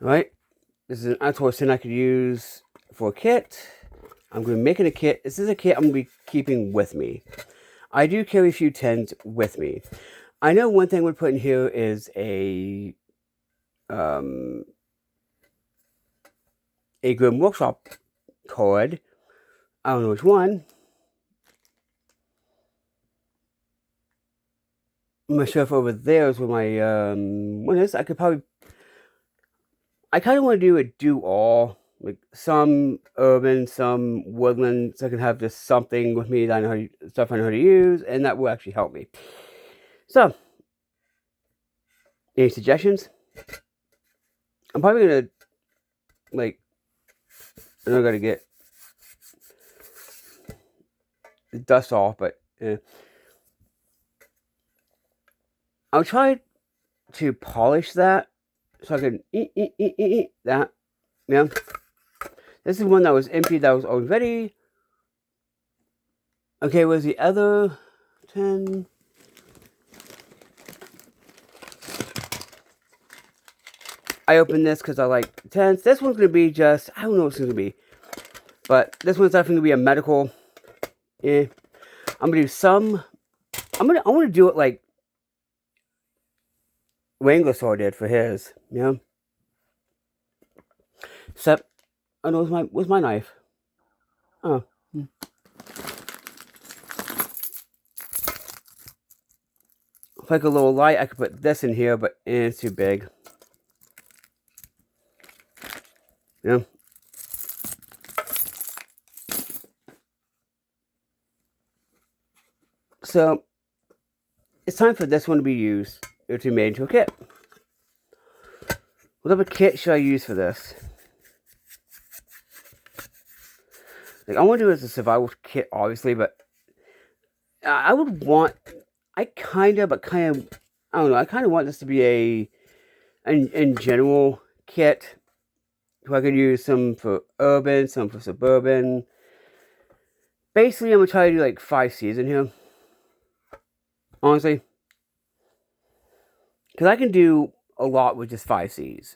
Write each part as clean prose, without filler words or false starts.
Alright, this is an altoids tin I could use for a kit. I'm going to be making a kit. This is a kit I'm going to be keeping with me. I do carry a few tins with me. I know one thing we're putting here is a Grim Workshop card. I don't know which one. My shelf over there is where my one is. I kind of want to do a do-all, like some urban, some woodland, so I can have just something with me that I know stuff I know how to use, and that will actually help me. So, any suggestions? I'm probably gonna I gotta get the dust off, but I'll try to polish that so I can eat that. Yeah. This is one that was empty, that was already. Okay, where's the other 10? I opened this because I like tents. This one's going to be just, I don't know what it's going to be. But this one's definitely going to be a medical. I'm going to do some, I want to do it like Wrangler Saw did for his. Yeah. Except, I know, where's my knife? Oh. If I like a little light, I could put this in here, but it's too big. Yeah. So, it's time for this one to be used, or to be made into a kit. What type of kit should I use for this? Like, I want to do it as a survival kit, obviously, but I would want, I kind of want this to be in general kit. So I could use some for urban, some for suburban. Basically, I'm going to try to do like 5 C's in here. Honestly. Because I can do a lot with just 5 C's.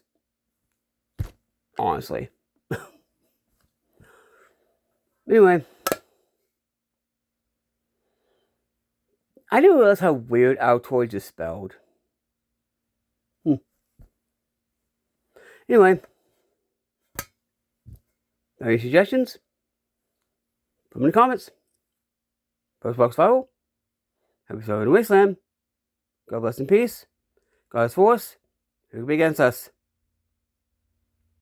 Honestly. Anyway. I didn't realize how weird altoilds is spelled. Anyway. Any suggestions? Put them in the comments. Postbox Survival. Happy surviving the wasteland. God bless and peace. God is for us. Who can be against us?